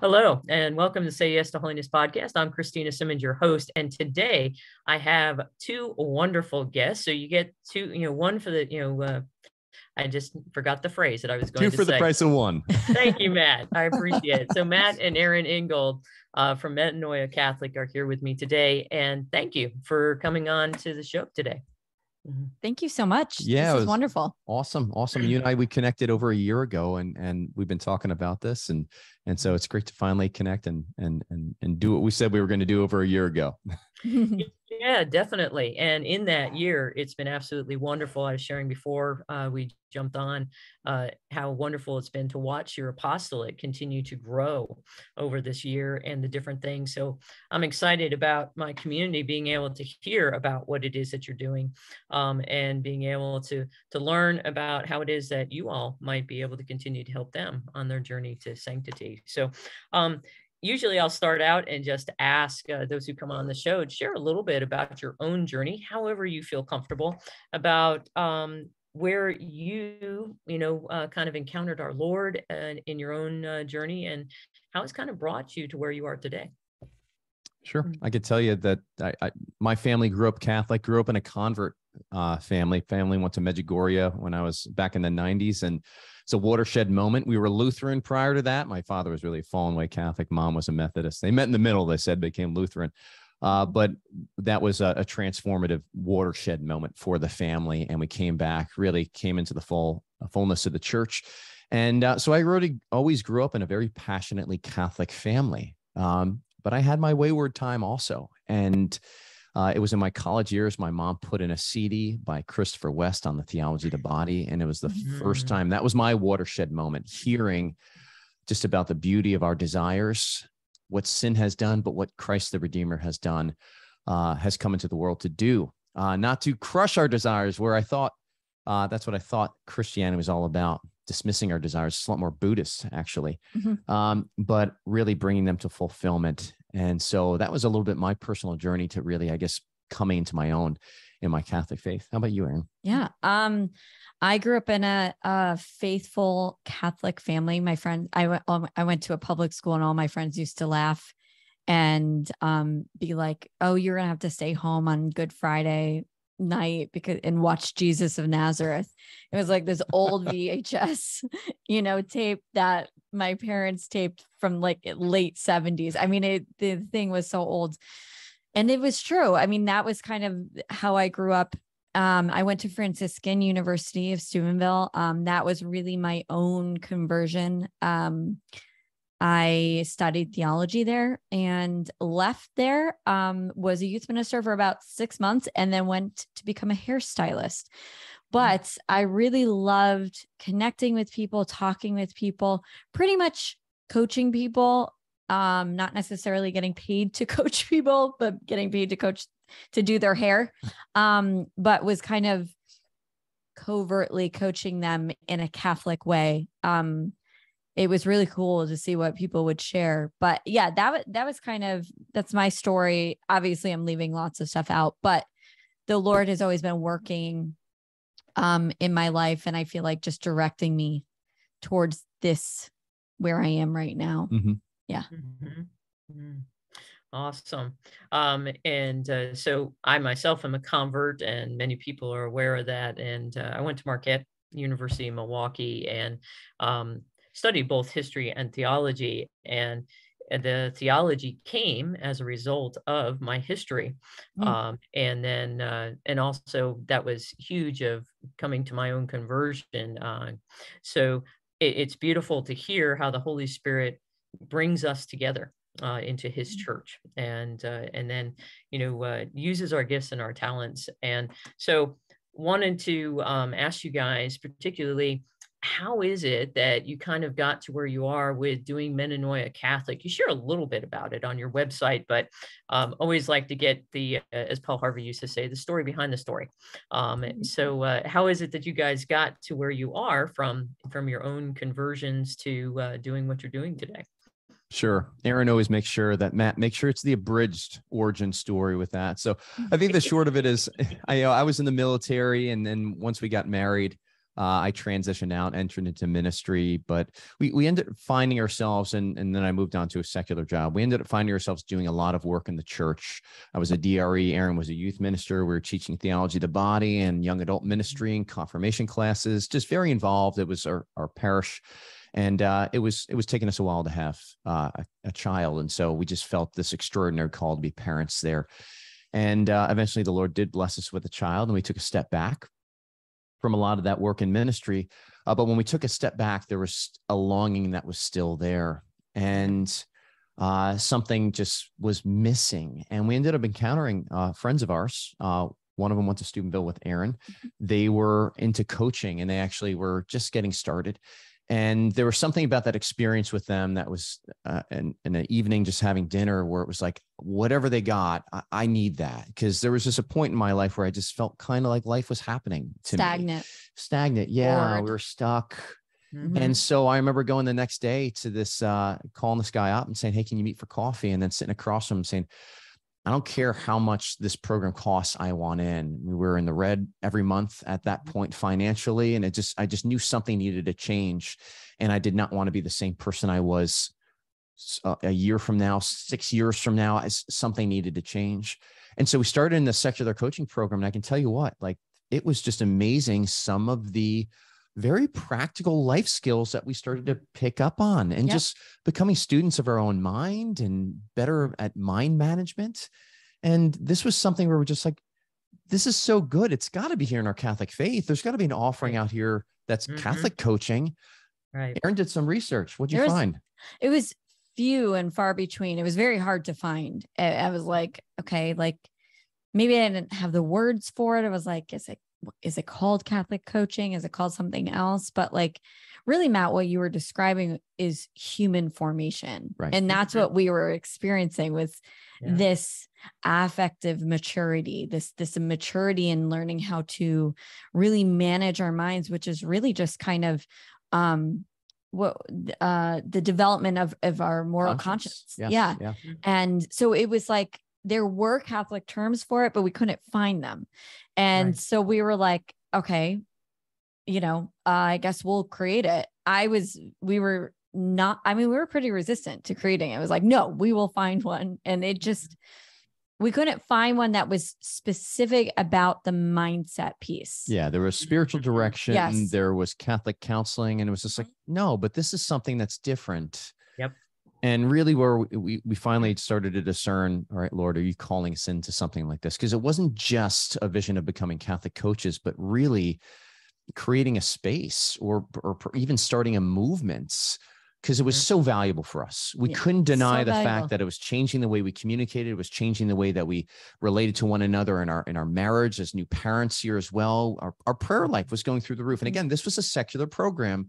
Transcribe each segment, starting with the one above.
Hello, and welcome to Say Yes to Holiness podcast. I'm Christina Simmons, your host, and today I have two wonderful guests. So you get two, one for the, I just forgot the phrase that I was going to say. Two for the price of one. Thank you, Matt. I appreciate it. So Matt and Erin Ingold from Metanoia Catholic are here with me today, and thank you for coming on to the show today. Thank you so much. Yeah, this is wonderful. Awesome. You and I, we connected over a year ago, and we've been talking about this, and so it's great to finally connect and do what we said we were going to do over a year ago. Yeah, definitely. And in that year, it's been absolutely wonderful. I was sharing before we jumped on how wonderful it's been to watch your apostolate continue to grow over this year and the different things. So I'm excited about my community being able to hear about what it is that you're doing and being able to learn about how it is that you all might be able to continue to help them on their journey to sanctity. So usually I'll start out and just ask those who come on the show to share a little bit about your own journey, however you feel comfortable, about where you kind of encountered our Lord in your own journey and how it's kind of brought you to where you are today. Sure. I could tell you that my family grew up Catholic, grew up in a convert family. Family went to Medjugorje when I was back in the 90s. And it's a watershed moment. We were Lutheran prior to that. My father was really a fallen way Catholic. Mom was a Methodist. They met in the middle, they said, became Lutheran. But that was a transformative watershed moment for the family. And we came back, really came into the fullness of the church. And so I really always grew up in a very passionately Catholic family. But I had my wayward time also. And it was in my college years, my mom put in a CD by Christopher West on the theology of the body. And it was the first time, that was my watershed moment, hearing just about the beauty of our desires, what sin has done, but what Christ the Redeemer has done, has come into the world to do, not to crush our desires, where I thought, that's what I thought Christianity was all about, dismissing our desires. It's a lot more Buddhist, actually, but really bringing them to fulfillment. And so that was a little bit my personal journey to really, I guess, coming into my own in my Catholic faith. How about you, Erin? Yeah. I grew up in a faithful Catholic family. My friend, I went to a public school, and all my friends used to laugh and be like, "Oh, you're going to have to stay home on Good Friday night and watch Jesus of Nazareth." It was like this old VHS, tape that my parents taped from like late 70s. I mean, the thing was so old, and it was true. I mean, that was kind of how I grew up. I went to Franciscan University of Steubenville. That was really my own conversion. I studied theology there and left there, was a youth minister for about 6 months, and then went to become a hairstylist. But I really loved connecting with people, talking with people, pretty much coaching people, not necessarily getting paid to coach people, but getting paid to do their hair, but was kind of covertly coaching them in a Catholic way. It was really cool to see what people would share. But yeah, that's my story. Obviously, I'm leaving lots of stuff out, but the Lord has always been working in my life. And I feel like just directing me towards this, where I am right now. Yeah. Awesome. So I myself am a convert, and many people are aware of that. And I went to Marquette University in Milwaukee and studied both history and theology, and the theology came as a result of my history. And also that was huge of coming to my own conversion. So it's beautiful to hear how the Holy Spirit brings us together into his church, and then, uses our gifts and our talents. And so wanted to ask you guys particularly, how is it that you kind of got to where you are with doing Metanoia Catholic? You share a little bit about it on your website, but always like to get the, as Paul Harvey used to say, the story behind the story. So how is it that you guys got to where you are from your own conversions to doing what you're doing today? Sure. Erin always makes sure that Matt makes sure it's the abridged origin story with that. So I think the short of it is, I was in the military, and then once we got married, I transitioned out, entered into ministry, but we ended up finding ourselves, and then I moved on to a secular job. We ended up finding ourselves doing a lot of work in the church. I was a DRE. Erin was a youth minister. We were teaching theology of the body and young adult ministry and confirmation classes, just very involved. It was our parish. And it was taking us a while to have a child. And so we just felt this extraordinary call to be parents there. And eventually the Lord did bless us with a child, and we took a step back from a lot of that work in ministry. But when we took a step back, there was a longing that was still there. And something just was missing. And we ended up encountering friends of ours. One of them went to Steubenville with Erin. They were into coaching, and they actually were just getting started. And there was something about that experience with them that was in an evening, just having dinner, where it was like, whatever they got, I need that. Because there was just a point in my life where I just felt kind of like life was happening to me. Stagnant. Yeah, Bored. we were stuck. And so I remember going the next day to this, calling this guy up and saying, hey, can you meet for coffee? And then sitting across from him saying, I don't care how much this program costs, I want in. We were in the red every month at that point financially. And I just knew something needed to change. And I did not want to be the same person I was a year from now, 6 years from now. Something needed to change. And so we started in the secular coaching program. And I can tell you what, like, it was just amazing. Some of the very practical life skills that we started to pick up on, and just becoming students of our own mind and better at mind management. And this was something where we're just like, this is so good. It's got to be here in our Catholic faith. There's got to be an offering out here that's Catholic coaching. Right. Erin did some research. What'd you find? It was few and far between. It was very hard to find. I was like, okay, like maybe I didn't have the words for it. I was like, is it called Catholic coaching? Is it called something else? But like, really, Matt, what you were describing is human formation. Right. And that's what we were experiencing with this affective maturity, this maturity in learning how to really manage our minds, which is really just kind of the development of our moral conscience. Yes. Yeah. And so it was like, there were Catholic terms for it, but we couldn't find them. And so we were like, okay, I guess we'll create it. We were pretty resistant to creating it. It was like, no, we will find one. And we couldn't find one that was specific about the mindset piece. Yeah. There was spiritual direction. Yes. There was Catholic counseling. And it was just like, no, but this is something that's different. Yep. And really where we finally started to discern, all right, Lord, are you calling us into something like this? Because it wasn't just a vision of becoming Catholic coaches, but really creating a space or even starting a movement, because it was so valuable for us. We couldn't deny the fact that it was changing the way we communicated. It was changing the way that we related to one another in our marriage as new parents here as well. Our prayer life was going through the roof. And again, this was a secular program.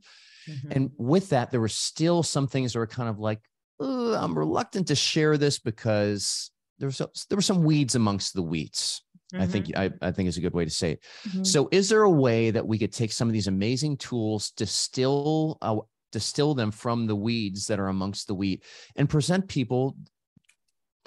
And with that, there were still some things that were kind of like, I'm reluctant to share this because there were some weeds amongst the wheats. I think is a good way to say it. So is there a way that we could take some of these amazing tools, distill them from the weeds that are amongst the wheat, and present people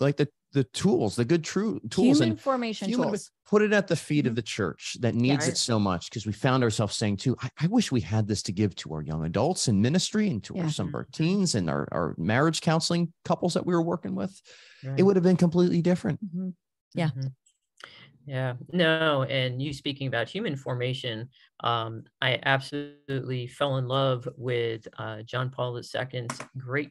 like the tools, the good true tools, human formation tools, put it at the feet of the church that needs it so much? Because we found ourselves saying too, I wish we had this to give to our young adults in ministry and to some of our teens and our marriage counseling couples that we were working with. It would have been completely different. Yeah. Yeah, no. And you speaking about human formation, I absolutely fell in love with John Paul II's great,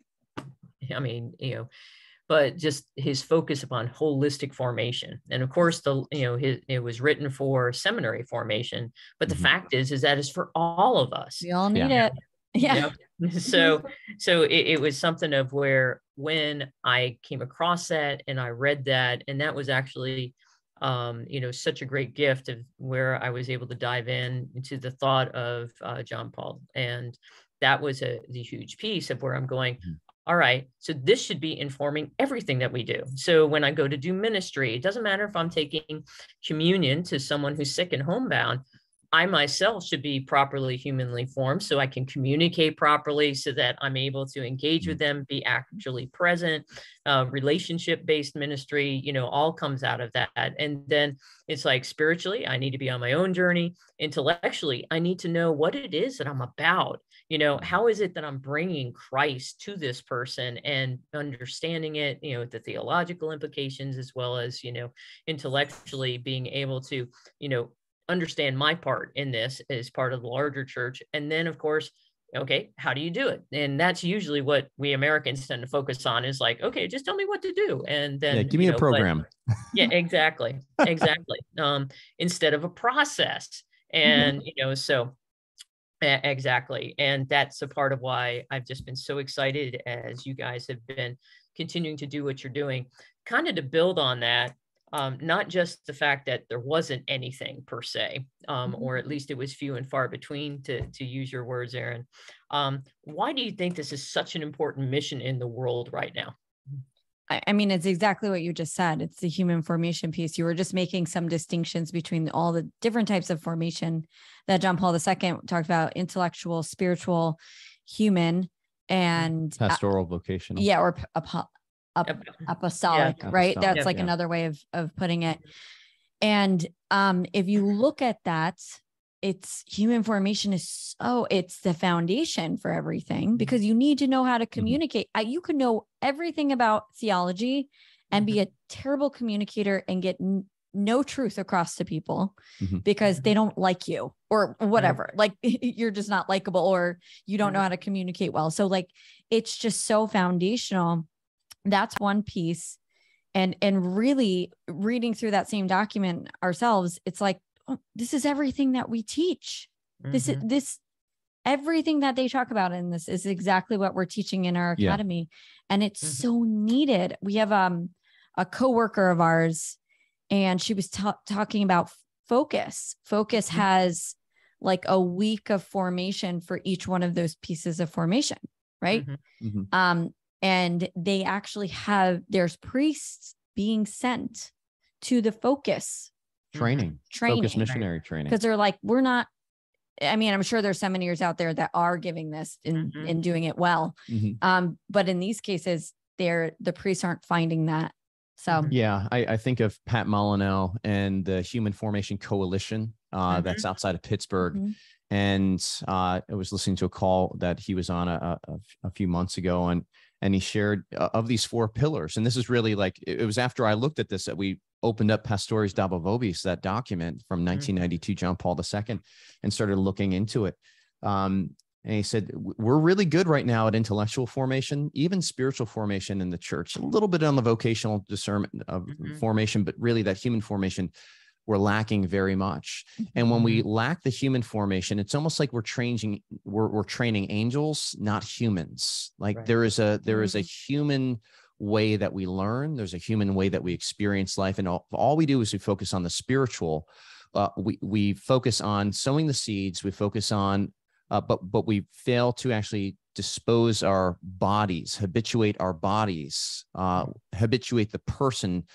but just his focus upon holistic formation. And of course, it was written for seminary formation, but the fact is that it's for all of us. We all need it. Yeah. So it was something of where when I came across that and I read that, and that was actually, such a great gift of where I was able to dive into the thought of John Paul. And that was the huge piece of where I'm going, all right, so this should be informing everything that we do. So when I go to do ministry, it doesn't matter if I'm taking communion to someone who's sick and homebound. I myself should be properly humanly formed so I can communicate properly, so that I'm able to engage with them, be actually present. Relationship-based ministry, all comes out of that. And then it's like, spiritually, I need to be on my own journey. Intellectually, I need to know what it is that I'm about. How is it that I'm bringing Christ to this person, and understanding it, the theological implications, as well as, intellectually being able to, understand my part in this as part of the larger church. And then, of course, okay, how do you do it? And that's usually what we Americans tend to focus on, is like, okay, just tell me what to do. And then, give me a program. Yeah, exactly. Exactly. Instead of a process. And, so exactly. And that's a part of why I've just been so excited, as you guys have been continuing to do what you're doing, kind of to build on that. Not just the fact that there wasn't anything per se, or at least it was few and far between, to use your words, Erin. Why do you think this is such an important mission in the world right now? I mean, it's exactly what you just said. It's the human formation piece. You were just making some distinctions between all the different types of formation that John Paul II talked about: intellectual, spiritual, human, and pastoral, vocational. Yeah, or apostolic, right? Apostolic. That's another way of putting it. And if you look at that, it's human formation is it's the foundation for everything, because you need to know how to communicate. You could know everything about theology and be a terrible communicator and get no truth across to people because they don't like you or whatever. Like, you're just not likable, or you don't know how to communicate well. So like, it's just so foundational. That's one piece. And really reading through that same document ourselves, it's like, oh, this is everything that we teach. This everything that they talk about in this is exactly what we're teaching in our academy. And it's so needed. We have a coworker of ours, and she was talking about focus. Focus has like a week of formation for each one of those pieces of formation, right? And they actually there's priests being sent to the focus training, focus missionary training. Because they're like, I'm sure there's seminaries out there that are giving this and doing it well. But in these cases, the priests aren't finding that. So I think of Pat Molyneux and the Human Formation Coalition that's outside of Pittsburgh. And I was listening to a call that he was on a few months ago, and he shared of these 4 pillars. And this is really like, it was after I looked at this that we opened up Pastores Dabo Vobis, that document from 1992, John Paul II, and started looking into it. And he said, we're really good right now at intellectual formation, even spiritual formation in the church, a little bit on the vocational discernment of formation, but really that human formation, we're lacking very much. And when we lack the human formation, it's almost like we're training angels, not humans. Like there is a human way that we learn. There's a human way that we experience life. And all we do is we focus on the spiritual. We focus on sowing the seeds. We focus on, but we fail to actually dispose our bodies, habituate our bodies, habituate the person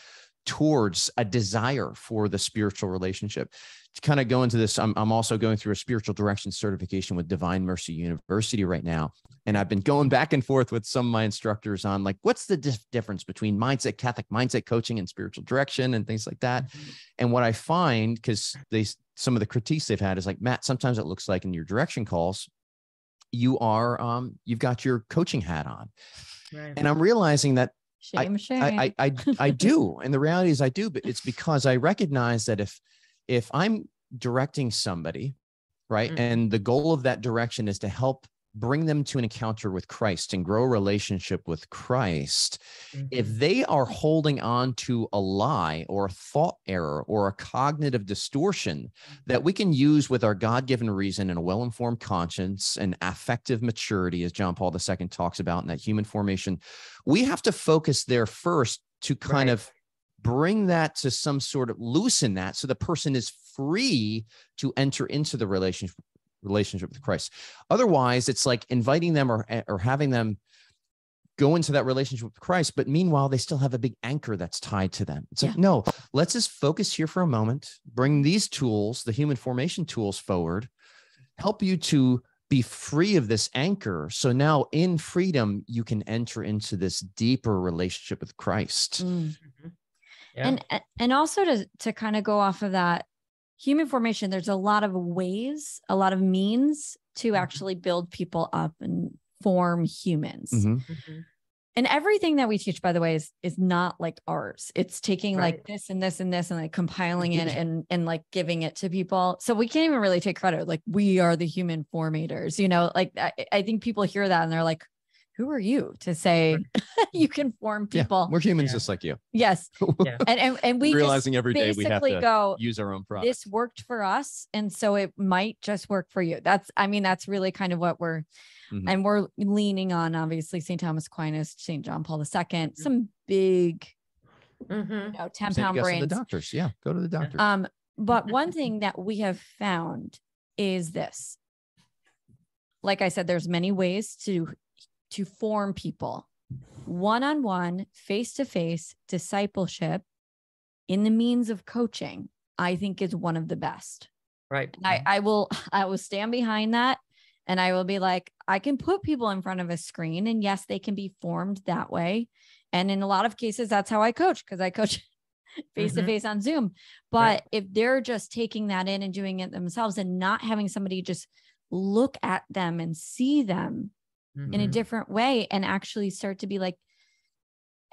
towards a desire for the spiritual relationship. To kind of go into this, I'm also going through a spiritual direction certification with Divine Mercy University right now. And I've been going back and forth with some of my instructors on like, what's the difference between Catholic mindset coaching and spiritual direction and things like that. And what I find, because some of the critiques they've had is like, Matt, sometimes it looks like in your direction calls, you've got your coaching hat on. And I'm realizing that Shame. I do. And the reality is I do, but it's because I recognize that if I'm directing somebody, right, and the goal of that direction is to help bring them to an encounter with Christ and grow a relationship with Christ, if they are holding on to a lie or a thought error or a cognitive distortion that we can use with our God-given reason and a well-informed conscience and affective maturity, as John Paul II talks about in that human formation, we have to focus there first to kind of bring that to some sort of loosen that so the person is free to enter into the relationship with Christ. Otherwise, it's like inviting them or having them go into that relationship with Christ, but meanwhile, they still have a big anchor that's tied to them. It's like, no, let's just focus here for a moment, bring these tools, the human formation tools forward, help you to be free of this anchor. So now in freedom, you can enter into this deeper relationship with Christ. Mm-hmm. Yeah. And also to kind of go off of that human formation, there's a lot of ways, a lot of means to actually build people up and form humans. Mm-hmm. And everything that we teach, by the way, is not like ours. It's taking like this and this and this and like compiling it and like giving it to people. So we can't even really take credit. Like, we are the human formators, you know, like I think people hear that and they're like, who are you to say you can form people? Yeah, we're humans just like you. Yes. Yeah. And we realizing just every day we have to use our own product. This worked for us, and so it might just work for you. That's really kind of what we're and we're leaning on, obviously, St. Thomas Aquinas, St. John Paul II, some big 10-pound brains. The doctors. Yeah. Go to the doctors. But one thing that we have found is this. Like I said, there's many ways to form people. One-on-one, face-to-face discipleship in the means of coaching, I think, is one of the best. Right. And I will stand behind that. And I will be like, I can put people in front of a screen, and yes, they can be formed that way. And in a lot of cases, that's how I coach, because I coach face-to-face on Zoom. But if they're just taking that in and doing it themselves and not having somebody just look at them and see them in a different way and actually start to be like,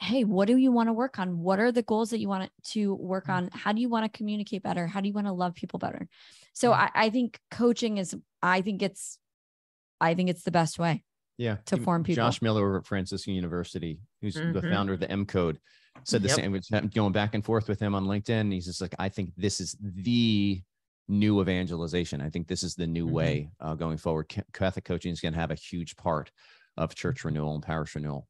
hey, what do you want to work on? What are the goals that you want to work on? How do you want to communicate better? How do you want to love people better? So I think coaching is, I think it's the best way to form people. Josh Miller over at Franciscan University, who's the founder of the M Code, said the same. Going back and forth with him on LinkedIn. He's just like, I think this is the new evangelization. I think this is the new way going forward. Catholic coaching is going to have a huge part of church renewal and parish renewal.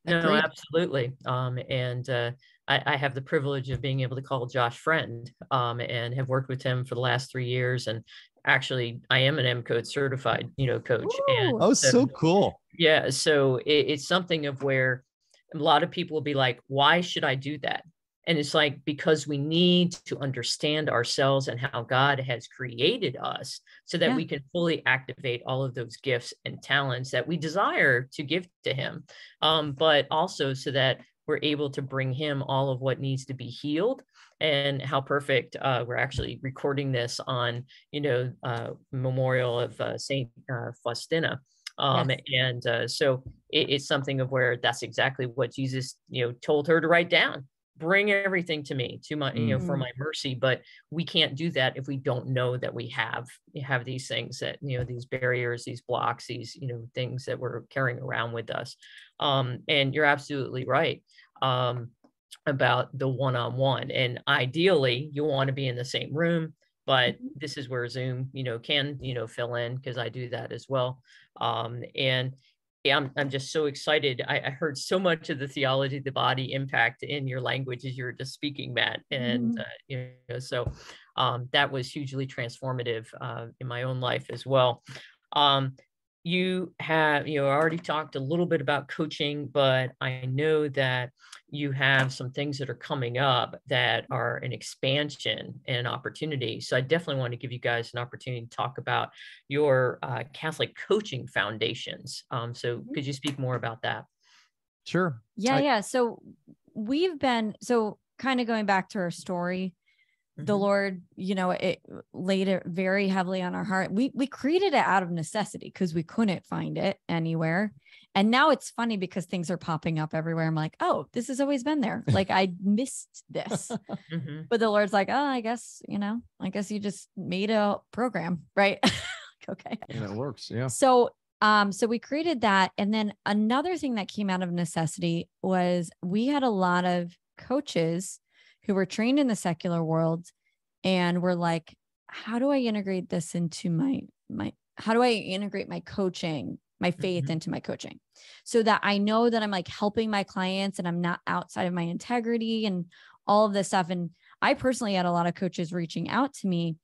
No, absolutely. I have the privilege of being able to call Josh friend, and have worked with him for the last 3 years. And actually, I am an M Code certified, coach. Ooh. And so cool. Yeah. So it's something of where a lot of people will be like, why should I do that? And it's like, because we need to understand ourselves and how God has created us so that we can fully activate all of those gifts and talents that we desire to give to him. But also so that we're able to bring him all of what needs to be healed. And how perfect, we're actually recording this on, memorial of Saint Faustina. So it's something of where that's exactly what Jesus, told her to write down. Bring everything to me, to my, for my mercy. But we can't do that if we don't know that we have these things that, these barriers, these blocks, these, things that we're carrying around with us. And you're absolutely right about the one-on-one. And ideally, you want to be in the same room. But this is where Zoom, can, fill in, because I do that as well. And I'm just so excited. I heard so much of the theology of the body impact in your language as you were just speaking, Matt. And, so that was hugely transformative in my own life as well. You have, already talked a little bit about coaching, but I know that you have some things that are coming up that are an expansion and an opportunity. So I definitely want to give you guys an opportunity to talk about your Catholic coaching foundations. So could you speak more about that? Sure. Yeah. So kind of going back to our story, the Lord, it laid it very heavily on our heart. We created it out of necessity because we couldn't find it anywhere. And now it's funny because things are popping up everywhere. I'm like, oh, this has always been there. Like, I missed this. But the Lord's like, oh, I guess you just made a program, right? Okay. And it works. Yeah. So we created that. And then another thing that came out of necessity was we had a lot of coaches who were trained in the secular world and were like, how do I integrate this into how do I integrate my coaching, my faith into my coaching, so that I know that I'm like helping my clients and I'm not outside of my integrity and all of this stuff. And I personally had a lot of coaches reaching out to me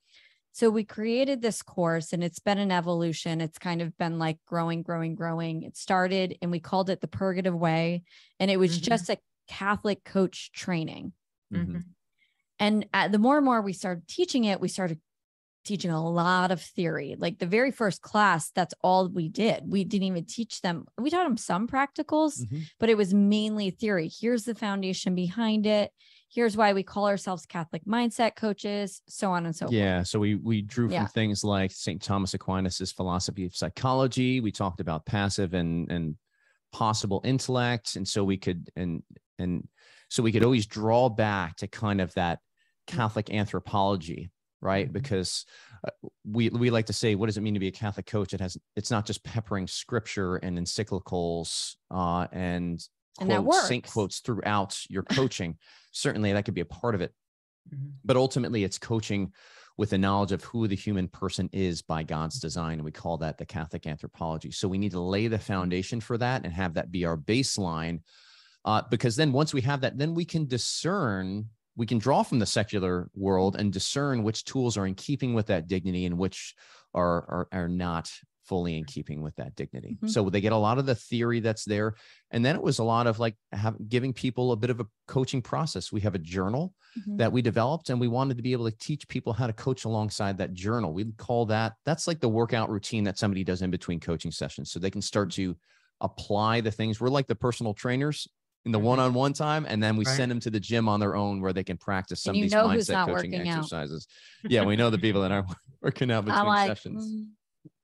So we created this course, and it's been an evolution. It's kind of been like growing. It started, and we called it the Purgative Way. And it was just a Catholic coach training. And the more and more we started teaching it, we started teaching a lot of theory. Like the very first class, that's all we did. We didn't even teach them. We taught them some practicals, but it was mainly theory. Here's the foundation behind it. Here's why we call ourselves Catholic mindset coaches, so on and so forth. Yeah. So we drew from things like St. Thomas Aquinas's philosophy of psychology. We talked about passive and possible intellect. And so we could, so we could always draw back to kind of that Catholic anthropology, right? Because we like to say, what does it mean to be a Catholic coach? It's not just peppering scripture and encyclicals and quotes, saint quotes throughout your coaching. Certainly that could be a part of it. But ultimately it's coaching with the knowledge of who the human person is by God's design. And we call that the Catholic anthropology. So we need to lay the foundation for that and have that be our baseline. Because then once we have that, then we can discern, we can draw from the secular world and discern which tools are in keeping with that dignity and which are not fully in keeping with that dignity. So they get a lot of the theory that's there. And then it was a lot of like giving people a bit of a coaching process. We have a journal that we developed, and we wanted to be able to teach people how to coach alongside that journal. We'd call that's like the workout routine that somebody does in between coaching sessions. So they can start to apply the things. We're like the personal trainers in the one-on-one time. And then we send them to the gym on their own where they can practice some of these mindset coaching exercises. Yeah. We know the people that aren't working out between sessions.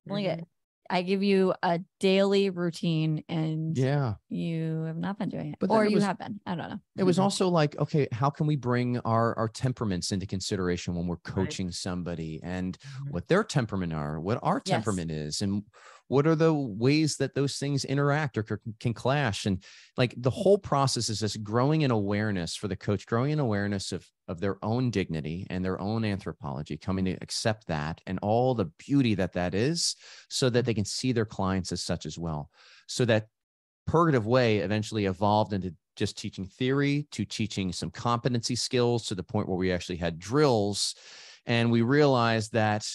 Look at, I give you a daily routine and you have not been doing it, or you have been. I don't know. It was also like, okay, how can we bring our temperaments into consideration when we're coaching somebody, and what their temperament are, what our temperament is, and what are the ways that those things interact or can clash? And like the whole process is just growing in awareness for the coach, growing in awareness of their own dignity and their own anthropology, coming to accept that and all the beauty that is, so that they can see their clients as such as well. So that Purgative Way eventually evolved into just teaching theory to teaching some competency skills, to the point where we actually had drills. And we realized that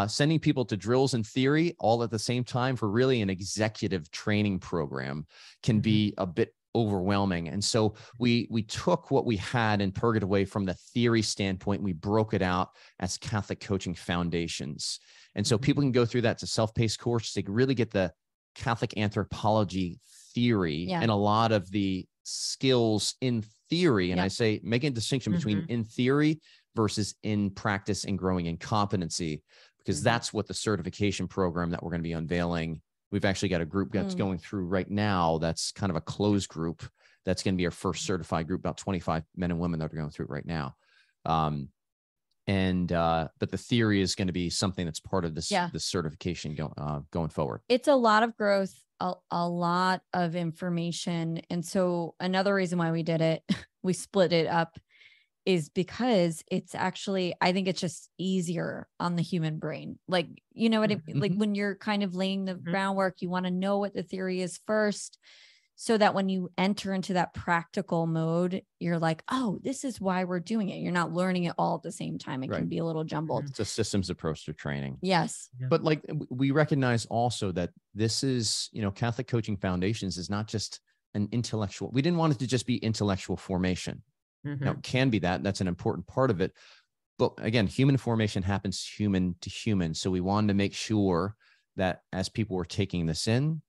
sending people to drills and theory all at the same time for really an executive training program can be a bit overwhelming. And so we took what we had in Purgative Way from the theory standpoint, and we broke it out as Catholic coaching foundations. And so people can go through that. It's a self-paced course. They can really get the Catholic anthropology theory and a lot of the skills in theory. And I say, making a distinction between in theory versus in practice and growing in competency, because that's what the certification program that we're going to be unveiling. We've actually got a group that's going through right now. That's kind of a closed group. That's going to be our first certified group, about 25 men and women that are going through it right now. But the theory is going to be something that's part of this, this certification going forward. It's a lot of growth, a lot of information. And so another reason why we did it, we split it up, is because it's actually, I think it's just easier on the human brain. Like, you know what I mean? Like when you're kind of laying the groundwork, you want to know what the theory is first, so that when you enter into that practical mode, you're like, oh, this is why we're doing it. You're not learning it all at the same time. It can be a little jumbled. It's a systems approach to training. Yes. But like, we recognize also that this is, Catholic Coaching Foundations is not just an intellectual. We didn't want it to just be intellectual formation. Now, it can be that's an important part of it. But again, human formation happens human to human. So we wanted to make sure that as people were taking this in,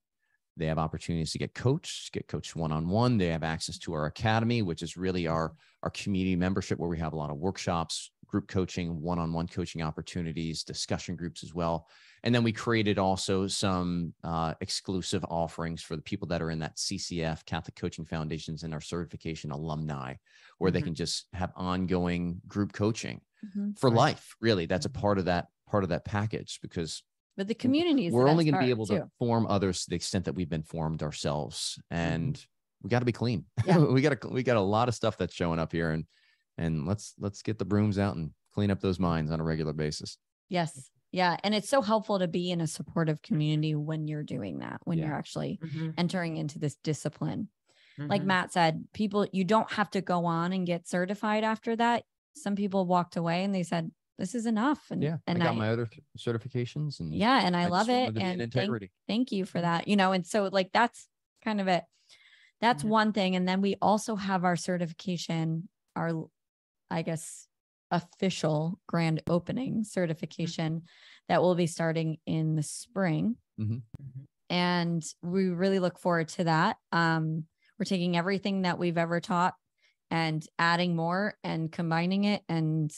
they have opportunities to get coached one-on-one. They have access to our academy, which is really our community membership, where we have a lot of workshops, group coaching, one-on-one coaching opportunities, discussion groups as well. And then we created also some exclusive offerings for the people that are in that CCF, Catholic Coaching Foundations, and our certification alumni, where they can just have ongoing group coaching for life. Really, that's a part of that package, because but the community is we're only going to be able to form others to the extent that we've been formed ourselves, and we got to be clean. we got a lot of stuff that's showing up here, and let's get the brooms out and clean up those minds on a regular basis. Yes. Yeah. And it's so helpful to be in a supportive community when you're doing that, when you're actually entering into this discipline. Like Matt said, you don't have to go on and get certified after that. Some people walked away and they said, this is enough. And yeah, I got my other certifications, and yeah, and I love it. To be in And integrity. thank you for that. And so like, that's kind of it. That's one thing. And then we also have our certification, our, I guess, official grand opening certification that will be starting in the spring. And we really look forward to that. We're taking everything that we've ever taught and adding more and combining it and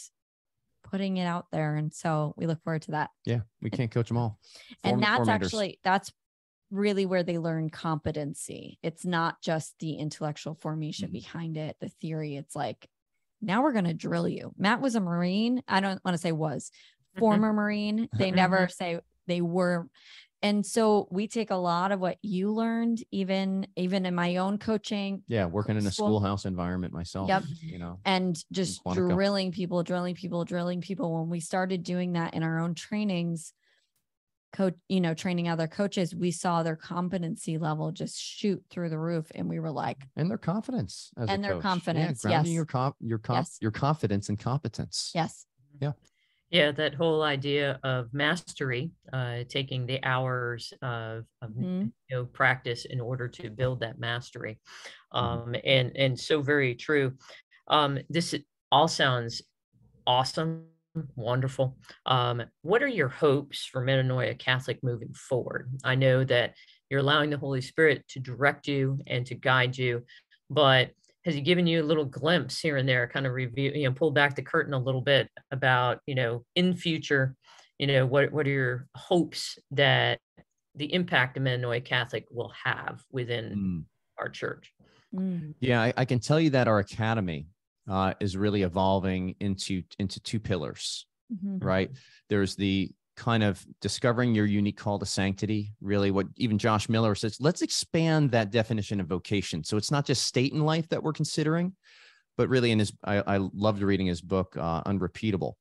putting it out there. And so we look forward to that. Yeah, we can't coach them all. And that's really where they learn competency. It's not just the intellectual formation behind it, the theory. It's like, now we're going to drill you. Matt was a Marine. I don't want to say was, former Marine. They never say they were. And so we take a lot of what you learned, even in my own coaching. Yeah. Working in a schoolhouse environment myself, Yep. And just drilling people. When we started doing that in our own trainings, training other coaches, we saw their competency level just shoot through the roof. And we were like, and their confidence their confidence. Yeah, grounding your confidence and competence. Yes. Yeah. Yeah, that whole idea of mastery, taking the hours of practice in order to build that mastery, and so very true. This all sounds awesome, wonderful. What are your hopes for Metanoia Catholic moving forward? I know that you're allowing the Holy Spirit to direct you and to guide you, but has he given you a little glimpse here and there, kind of review, pull back the curtain a little bit about, in future, what are your hopes that the impact of Metanoia Catholic will have within our church? Yeah, I can tell you that our academy is really evolving into two pillars, right? There's the kind of discovering your unique call to sanctity, really what even Josh Miller says, let's expand that definition of vocation. So it's not just state in life that we're considering, but really I loved reading his book, Unrepeatable,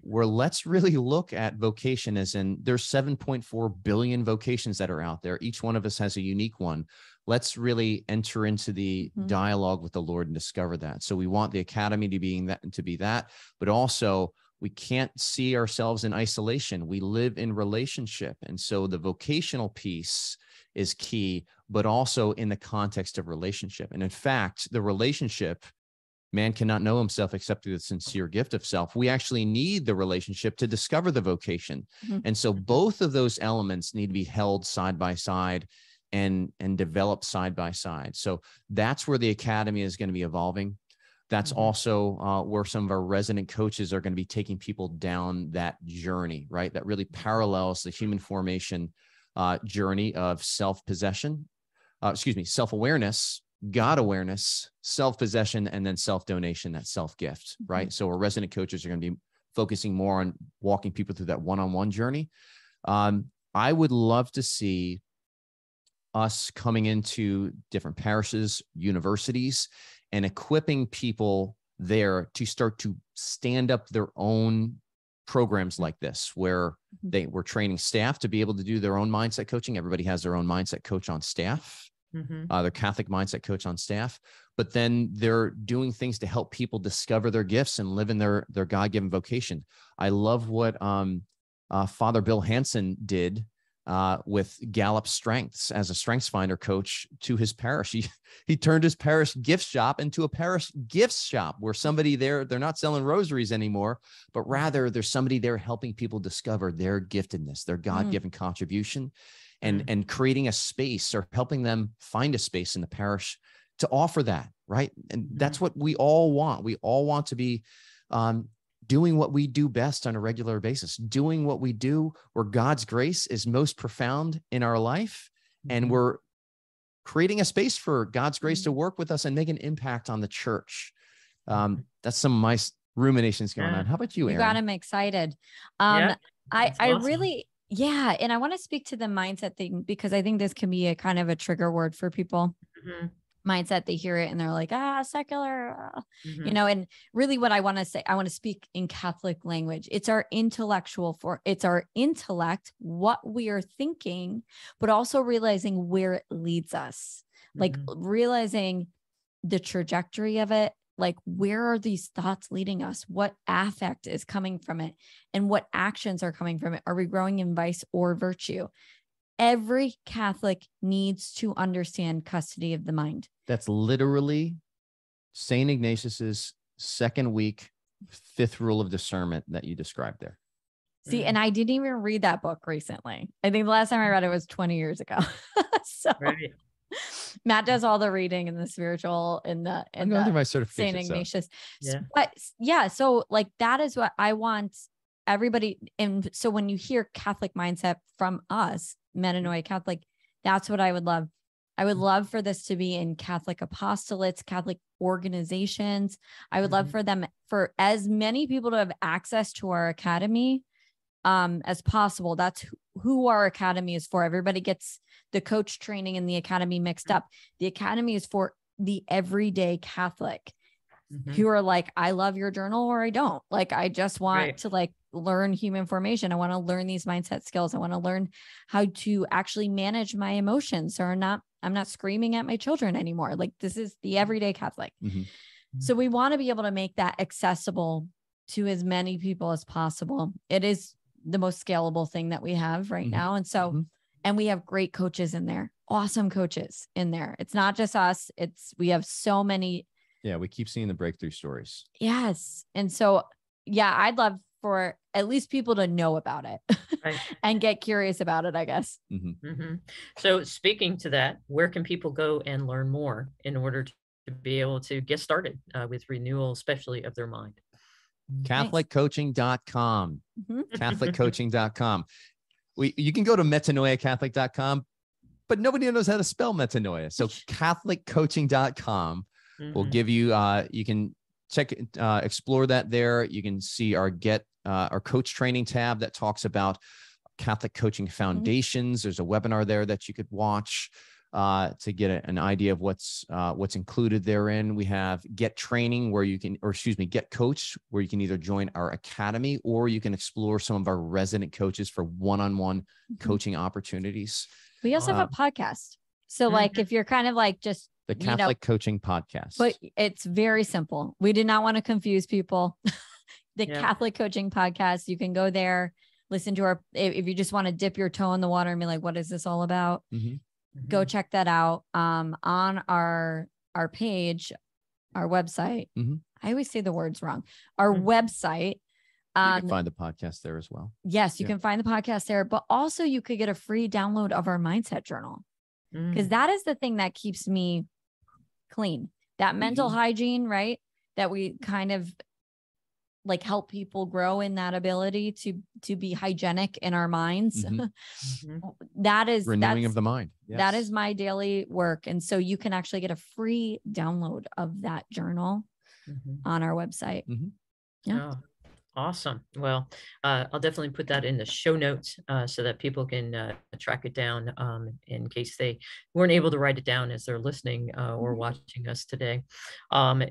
where let's really look at vocation as in there's 7.4 billion vocations that are out there. Each one of us has a unique one. Let's really enter into the dialogue with the Lord and discover that. So we want the academy to be that, but also we can't see ourselves in isolation. We live in relationship. And so the vocational piece is key, but also in the context of relationship. And in fact, the relationship, man cannot know himself except through the sincere gift of self. We actually need the relationship to discover the vocation. And so both of those elements need to be held side by side and developed side by side. So that's where the academy is going to be evolving. That's also where some of our resident coaches are going to be taking people down that journey, right? That really parallels the human formation journey of self-possession, self-awareness, God awareness, self-possession, and then self-donation, that self-gift, right? So our resident coaches are going to be focusing more on walking people through that one-on-one journey. I would love to see us coming into different parishes, universities, and equipping people there to start to stand up their own programs like this, where we're training staff to be able to do their own mindset coaching. Everybody has their own mindset coach on staff, their Catholic mindset coach on staff, but then they're doing things to help people discover their gifts and live in their God-given vocation. I love what Father Bill Hansen did with Gallup Strengths as a Strengths Finder coach to his parish. He turned his parish gift shop into a parish gifts shop where somebody there, they're not selling rosaries anymore, but rather there's somebody there helping people discover their giftedness, their God-given contribution, and creating a space or helping them find a space in the parish to offer that, right? And that's what we all want. We all want to be doing what we do best on a regular basis, doing what we do where God's grace is most profound in our life. And we're creating a space for God's grace to work with us and make an impact on the church. That's some of my ruminations going on. How about you, Erin? You got him excited. Yeah, I awesome. really, and I want to speak to the mindset thing because I think this can be a kind of a trigger word for people. Mindset, they hear it and they're like, secular, and really what I want to say, I want to speak in Catholic language. It's our it's our intellect, what we are thinking, but also realizing where it leads us, like realizing the trajectory of it, like, where are these thoughts leading us? What affect is coming from it? And what actions are coming from it? Are we growing in vice or virtue? Every Catholic needs to understand custody of the mind. That's literally St. Ignatius's second week, fifth rule of discernment that you described there. See, and I didn't even read that book recently. I think the last time I read it was 20 years ago. So Right. Matt does all the reading and the spiritual in the I'm going through my certification. St. Ignatius. Yeah. But yeah, so like that is what I want everybody. And so when you hear Catholic mindset from us, Metanoia Catholic, that's what I would love. I would love for this to be in Catholic apostolates, Catholic organizations. I would love for them, for as many people to have access to our academy as possible. That's who our academy is for. Everybody gets the coach training and the academy mixed up. The academy is for the everyday Catholic who are like, I love your journal or I don't. Like, I just want to like learn human formation. I want to learn these mindset skills. I want to learn how to actually manage my emotions, or I'm not screaming at my children anymore. Like, this is the everyday Catholic. So we want to be able to make that accessible to as many people as possible. It is the most scalable thing that we have right now. And so, and we have great coaches in there, awesome coaches in there. It's not just us. We have so many. Yeah. We keep seeing the breakthrough stories. Yes. And so, yeah, I'd love for at least people to know about it and get curious about it, I guess. So speaking to that, where can people go and learn more in order to be able to get started with renewal, especially of their mind? CatholicCoaching.com. CatholicCoaching.com. You can go to metanoiacatholic.com, but nobody knows how to spell metanoia. So CatholicCoaching.com will give you, you can check, explore that there. You can see our coach training tab that talks about Catholic coaching foundations. There's a webinar there that you could watch to get an idea of what's included therein. We have Get Training, Get Coach, where you can either join our academy or you can explore some of our resident coaches for one-on-one coaching opportunities. We also have a podcast. So like, if you're kind of like just the Catholic Coaching Podcast, but it's very simple. We did not want to confuse people. The Catholic Coaching Podcast, you can go there, listen to if you just want to dip your toe in the water and be like, what is this all about? Go check that out on our page, our website. I always say the words wrong. Our website. You can find the podcast there as well. Yes, you can find the podcast there, but also you could get a free download of our mindset journal, because that is the thing that keeps me clean. That mental hygiene, right? That we kind of like help people grow in that ability to be hygienic in our minds. That is renewing of the mind. Yes. That is my daily work. And so you can actually get a free download of that journal on our website. Oh, awesome. Well, I'll definitely put that in the show notes so that people can track it down in case they weren't able to write it down as they're listening or watching us today.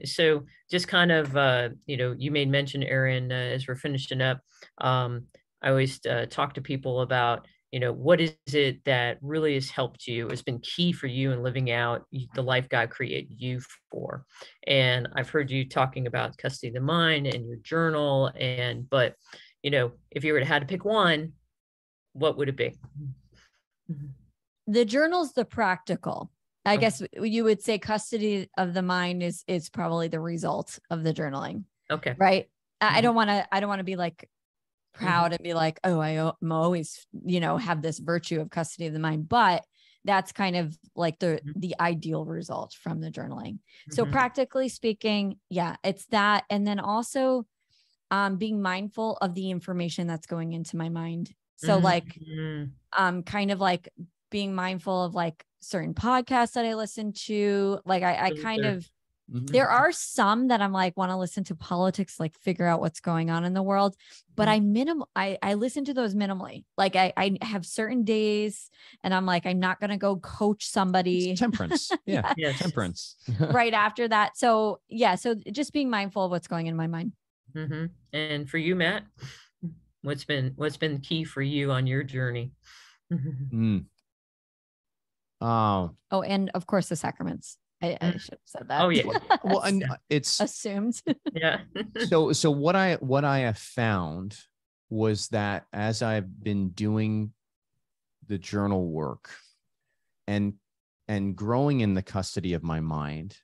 So just kind of, you made mention, Erin, as we're finishing up, I always talk to people about, what is it that really has helped you, has been key for you in living out the life God created you for. And I've heard you talking about custody of the mind and your journal. But if you were to had to pick one, what would it be? The journal's the practical. I guess you would say custody of the mind is probably the result of the journaling. Okay. Right. I don't want to be like proud and be like, oh, I'm always, have this virtue of custody of the mind, but that's kind of like the ideal result from the journaling. So practically speaking, it's that. And then also being mindful of the information that's going into my mind. So like, kind of like being mindful of like certain podcasts that I listen to. Like I kind of, there are some that I'm like, want to listen to politics, like figure out what's going on in the world, but I listen to those minimally. Like I have certain days and I'm like, I'm not going to go coach somebody. It's temperance. Yeah. Temperance. Right after that. So so just being mindful of what's going in my mind. And for you, Matt, what's been key for you on your journey? Oh, and of course the sacraments. I should have said that. Oh yeah. Well, and it's assumed. Yeah. so what I have found was that as I've been doing the journal work and growing in the custody of my mind,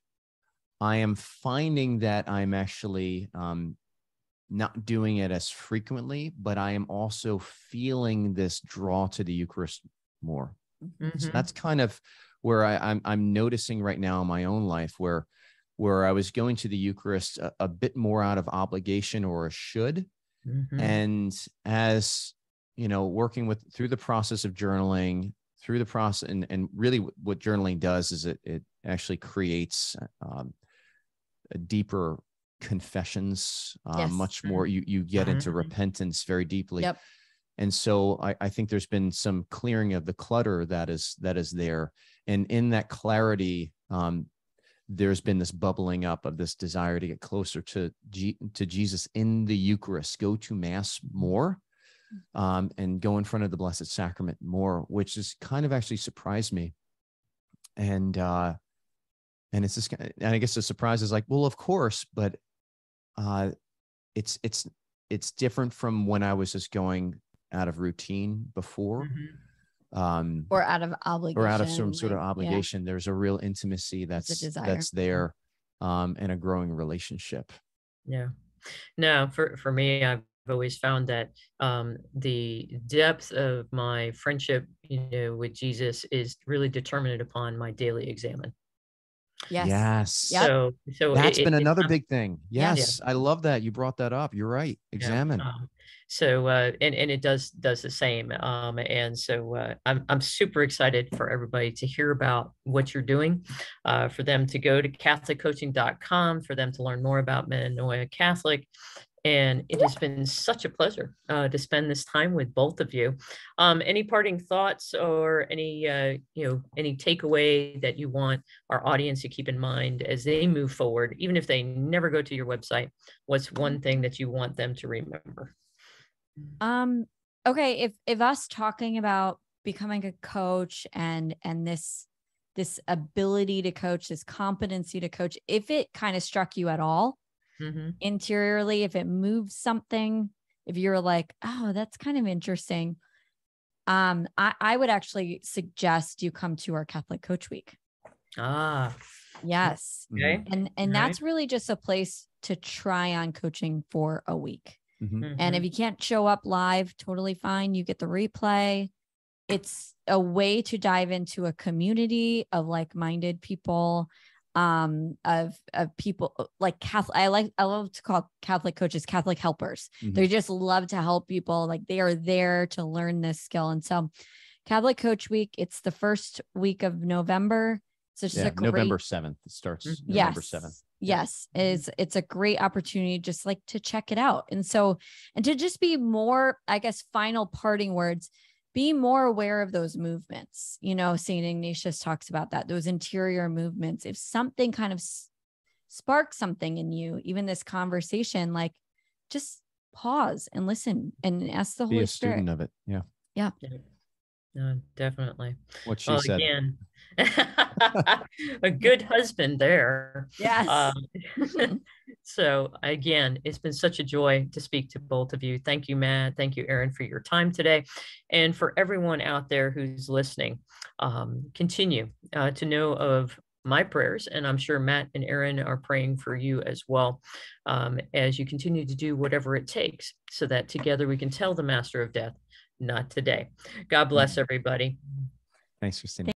I am finding that I'm actually not doing it as frequently, but I am also feeling this draw to the Eucharist more. Mm-hmm. So that's kind of where I'm noticing right now in my own life, where I was going to the Eucharist a bit more out of obligation or a should. Mm-hmm. And as you know, working through the process of journaling, through the process, and really what journaling does is it actually creates a deeper confessions, Yes. much more. You get into repentance very deeply. Yep. And so I think there's been some clearing of the clutter that is there. And in that clarity, there's been this bubbling up of this desire to get closer to Jesus in the Eucharist, go to Mass more, and go in front of the Blessed Sacrament more, which is kind of actually surprised me. And it's just, and I guess the surprise is like, well, of course, but it's different from when I was just going out of routine before. Or out of obligation, or out of some sort of obligation. Yeah. There's a real intimacy that's there, and a growing relationship. Yeah. No, for me, I've always found that the depth of my friendship, with Jesus is really determined upon my daily examine. Yes. Yep. So that's been another big thing. Yes. Yeah. I love that you brought that up. You're right. Examine. Yeah. And it does the same. And so I'm super excited for everybody to hear about what you're doing, for them to go to CatholicCoaching.com, for them to learn more about Metanoia Catholic. And it has been such a pleasure to spend this time with both of you. Any parting thoughts or any takeaway that you want our audience to keep in mind as they move forward, even if they never go to your website? What's one thing that you want them to remember? Okay. If us talking about becoming a coach and this ability to coach, this competency to coach, if it kind of struck you at all, interiorly, if it moves something, if you're like, oh, that's kind of interesting, I would actually suggest you come to our Catholic Coach Week. Yes. Okay. And that's really just a place to try on coaching for a week. And if you can't show up live, totally fine. You get the replay. It's a way to dive into a community of like-minded people, of people like Catholic. I love to call Catholic coaches Catholic helpers. They just love to help people. Like they are there to learn this skill. And so Catholic Coach Week, it's the first week of November. So just November 7th. It starts November 7th. Yes. It's a great opportunity just like to check it out. And so, and to just be more, I guess, final parting words, be more aware of those movements. St. Ignatius talks about that, those interior movements. If something kind of sparks something in you, even this conversation, like just pause and listen and ask the Holy Spirit. Be a student of it. Yeah. Yeah. No, definitely. What she said. Again, a good husband there. Yes. So again, it's been such a joy to speak to both of you. Thank you, Matt. Thank you, Erin, for your time today. And for everyone out there who's listening, continue to know of my prayers. And I'm sure Matt and Erin are praying for you as well, as you continue to do whatever it takes so that together we can tell the Master of Death, not today. God bless everybody. Thanks, Christina.